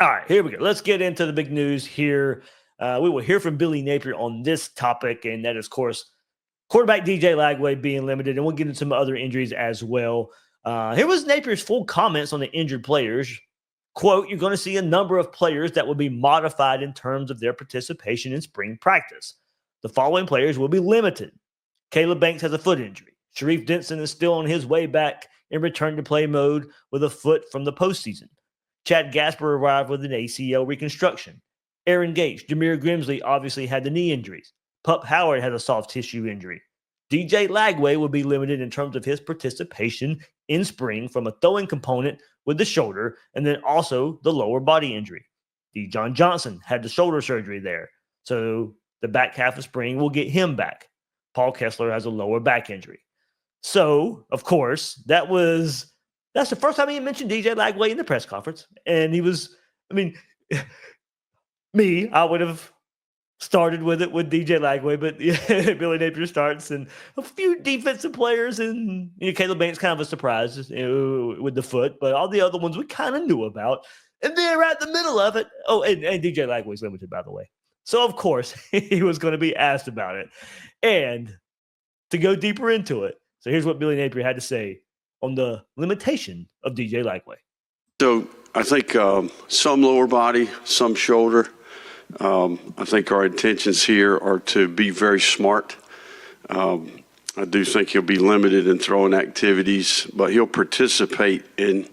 All right, here we go. Let's get into the big news here. We will hear from Billy Napier on this topic, and that is, of course, quarterback DJ Lagway being limited, and we'll get into some other injuries as well. Here was Napier's full comments on the injured players. Quote, "You're going to see a number of players that will be modified in terms of their participation in spring practice. The following players will be limited. Caleb Banks has a foot injury. Sharif Denson is still on his way back in return-to-play mode with a foot from the postseason. Chad Gasper arrived with an ACL reconstruction. Aaron Gates, Jameer Grimsley obviously had the knee injuries. Pup Howard had a soft tissue injury. DJ Lagway will be limited in terms of his participation in spring from a throwing component with the shoulder and then also the lower body injury. Dejon Johnson had the shoulder surgery there, so the back half of spring will get him back. Paul Kessler has a lower back injury." So, of course, that's the first time he mentioned DJ Lagway in the press conference. And he was, I would have started with it with DJ Lagway, but Billy Napier starts, and a few defensive players, and Caleb Banks kind of a surprise with the foot, but all the other ones we kind of knew about. And then right in the middle of it, and DJ Lagway's limited, by the way. So, of course, he was going to be asked about it. And to go deeper into it, so here's what Billy Napier had to say on the limitation of DJ Lagway. So I think some lower body, some shoulder. I think our intentions here are to be very smart. I do think he'll be limited in throwing activities, but he'll participate in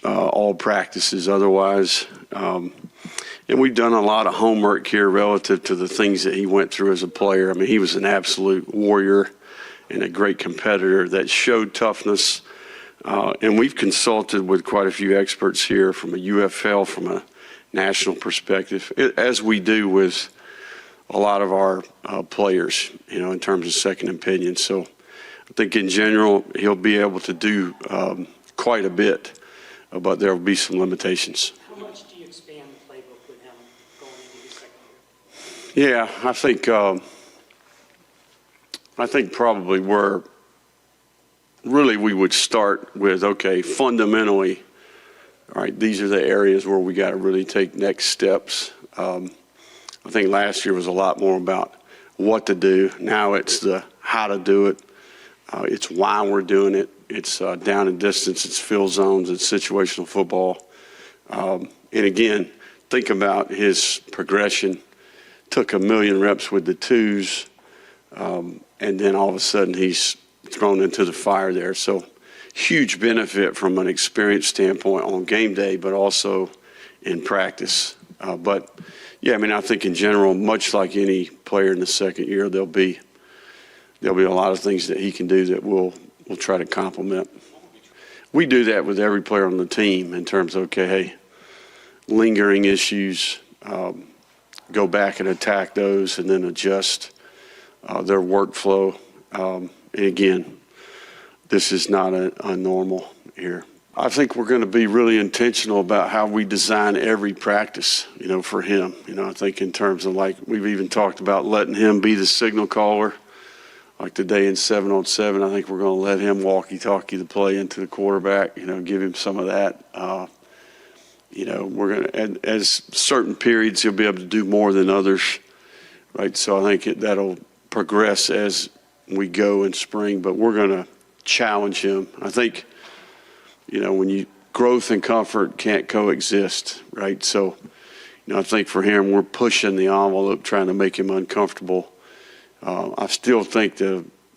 all practices otherwise. And we've done a lot of homework here relative to the things that he went through as a player. He was an absolute warrior and a great competitor that showed toughness. And we've consulted with quite a few experts here from a UFL, from a national perspective, as we do with a lot of our players, in terms of second opinion. So I think in general, he'll be able to do quite a bit, but there will be some limitations. How much do you expand the playbook with him going into his second year? Yeah, I think probably we would start with, okay, fundamentally, all right, these are the areas where we got to really take next steps. I think last year was a lot more about what to do. Now it's the how to do it. It's why we're doing it. It's down and distance. It's field zones. It's situational football. And again, think about his progression. Took 1 million reps with the twos, and then all of a sudden he's thrown into the fire there. So huge benefit from an experience standpoint on game day, but also in practice. But yeah, I think in general, much like any player in the second year, there'll be a lot of things that he can do that we'll try to complement. We do that with every player on the team in terms of, okay, hey, lingering issues, go back and attack those and then adjust their workflow. And again, this is not a normal here. I think we're going to be really intentional about how we design every practice, for him. I think in terms of, like, we've even talked about letting him be the signal caller. Like today in 7-on-7, I think we're going to let him walkie-talkie the play into the quarterback, give him some of that. We're going to, as certain periods, he'll be able to do more than others, right? So I think that'll progress as we go in spring, but we're going to challenge him. I think, when growth and comfort can't coexist, right? So, I think for him, we're pushing the envelope, trying to make him uncomfortable. I still think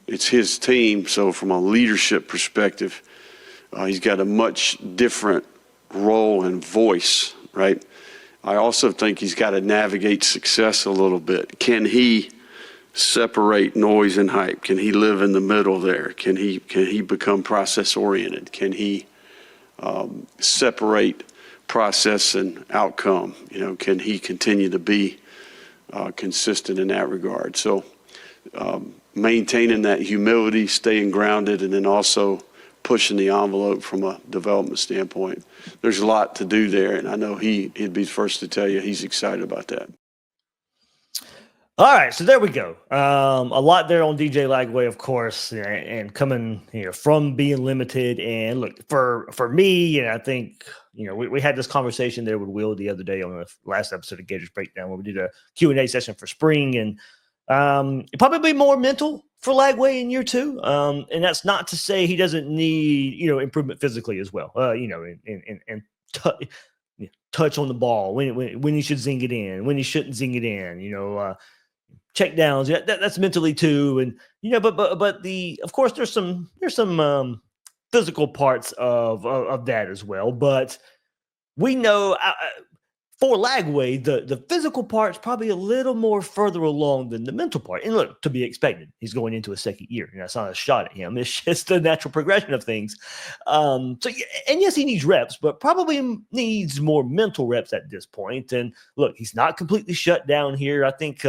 it's his team, so from a leadership perspective, he's got a much different role and voice, right? I also think he's got to navigate success a little bit. Can he separate noise and hype? Can he live in the middle there? Can he become process-oriented? Can he separate process and outcome? Can he continue to be consistent in that regard? So maintaining that humility, staying grounded, and then also pushing the envelope from a development standpoint. There's a lot to do there, and I know he'd be the first to tell you he's excited about that. All right, so there we go. A lot there on DJ Lagway, of course, and coming from being limited. And look, for me, and I think we had this conversation there with Will the other day on the last episode of Gators Breakdown, where we did a Q&A session for spring, and it probably be more mental for Lagway in year two. And that's not to say he doesn't need improvement physically as well. And touch on the ball when he should zing it in, when he shouldn't zing it in. Check downs. Yeah, that's mentally too, and but of course there's some physical parts of that as well. But we know for Lagway, the physical part's probably a little more further along than the mental part. And look, to be expected, he's going into a second year. It's not a shot at him. It's just the natural progression of things. And yes, he needs reps, but probably needs more mental reps at this point. And look, he's not completely shut down here. I think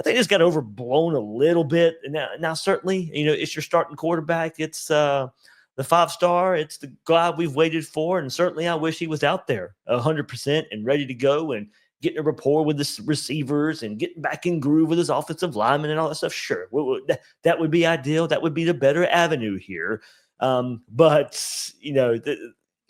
this got overblown a little bit. And now certainly, it's your starting quarterback. It's the 5-star. It's the guy we've waited for. And certainly I wish he was out there 100% and ready to go and getting a rapport with the receivers and getting back in groove with his offensive linemen and all that stuff. Sure, that would be ideal. That would be the better avenue here. But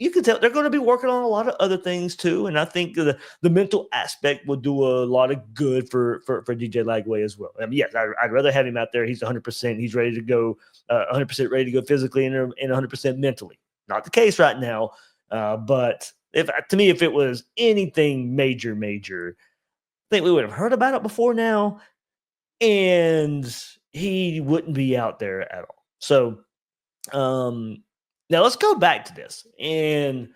you can tell they're going to be working on a lot of other things too. And I think the mental aspect will do a lot of good for DJ Lagway as well. I mean, yes, I'd rather have him out there. He's 100%. He's ready to go, 100% ready to go physically and 100% mentally. Not the case right now. But if it was anything major, I think we would have heard about it before now, and he wouldn't be out there at all. So, now let's go back to this. And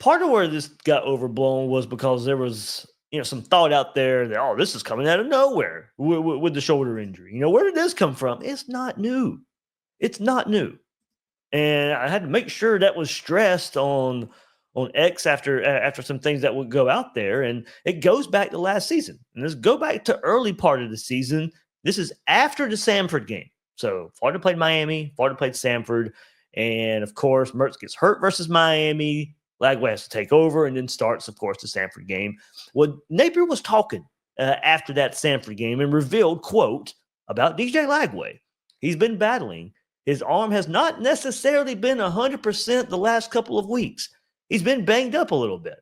part of where this got overblown was because there was, some thought out there that, this is coming out of nowhere with the shoulder injury. Where did this come from? It's not new. It's not new. And I had to make sure that was stressed on X after some things that would go out there. And it goes back to last season. And let's go back to early part of the season. This is after the Samford game. So Florida played Miami, Florida played Samford. And, of course, Mertz gets hurt versus Miami. Lagway has to take over and then starts, of course, the Samford game. Well, Napier was talking after that Samford game and revealed, quote, about DJ Lagway. He's been battling. His arm has not necessarily been 100% the last couple of weeks. He's been banged up a little bit.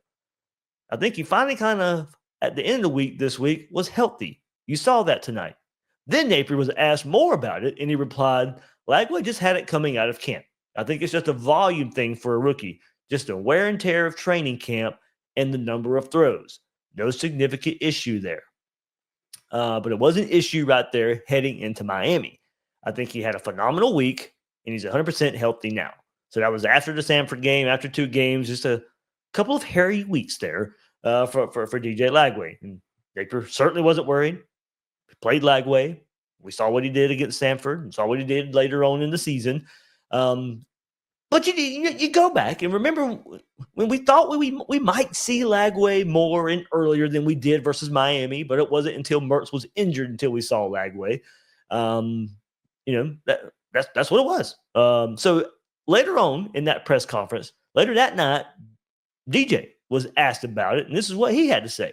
I think he finally kind of, at the end of the week this week, was healthy. You saw that tonight. Then Napier was asked more about it, and he replied, Lagway just had it coming out of camp. I think it's just a volume thing for a rookie, just a wear and tear of training camp and the number of throws. No significant issue there. But it was an issue right there heading into Miami. I think he had a phenomenal week, and he's 100% healthy now. So that was after the Samford game, after 2 games, just a couple of hairy weeks there for DJ Lagway. And Napier certainly wasn't worried. He played Lagway. We saw what he did against Samford and saw what he did later on in the season. But you go back and remember when we thought we might see Lagway more and earlier than we did versus Miami, but it wasn't until Mertz was injured until we saw Lagway. That's what it was. So later on in that press conference, later that night, DJ was asked about it, and this is what he had to say.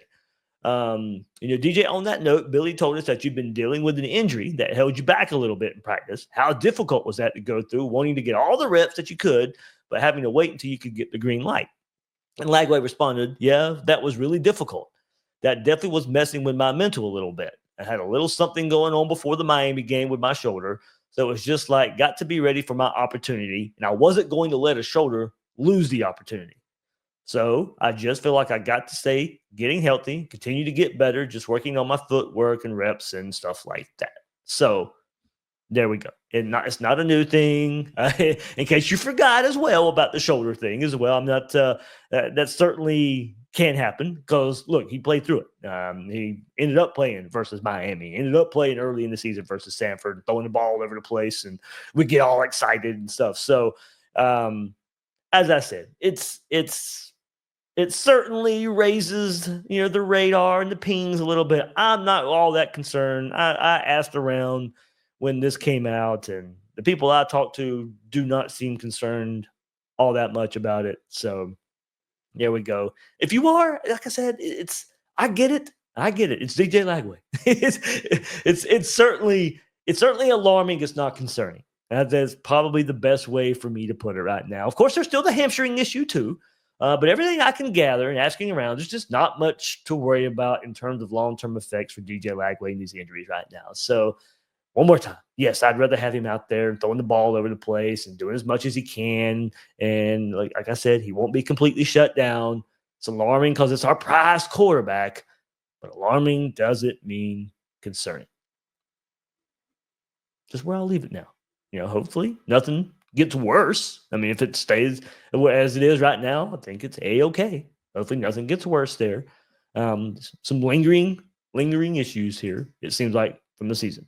DJ, on that note, Billy told us that you've been dealing with an injury that held you back a little bit in practice. How difficult was that to go through, wanting to get all the reps that you could, but having to wait until you could get the green light? And Lagway responded, yeah, that was really difficult. That definitely was messing with my mental a little bit. I had a little something going on before the Miami game with my shoulder. So it was just like, got to be ready for my opportunity. And I wasn't going to let a shoulder lose the opportunity. So I just feel like I got to stay getting healthy, continue to get better, just working on my footwork and reps and stuff like that. So there we go. It's not a new thing. In case you forgot as well about the shoulder thing as well. I'm not. That certainly can happen because look, he played through it. He ended up playing versus Miami. Ended up playing early in the season versus Samford, throwing the ball all over the place, and we get all excited and stuff. So as I said, it certainly raises, the radar and the pings a little bit. I'm not all that concerned. I asked around when this came out, and the people I talked to do not seem concerned all that much about it. So there we go. If you are, like I said, I get it. I get it. It's DJ Lagway. It's certainly alarming. It's not concerning. That's probably the best way for me to put it right now. Of course, there's still the hamstring issue too, but everything I can gather and asking around, there's just not much to worry about in terms of long-term effects for DJ Lagway and these injuries right now. So one more time, yes, I'd rather have him out there throwing the ball over the place and doing as much as he can. And like I said, he won't be completely shut down. It's alarming because it's our prized quarterback, but alarming doesn't mean concerning. Just where I'll leave it now. Hopefully nothing gets worse. I mean, if it stays as it is right now, I think it's A-okay. Hopefully nothing gets worse there. Some lingering issues here, it seems like, from the season.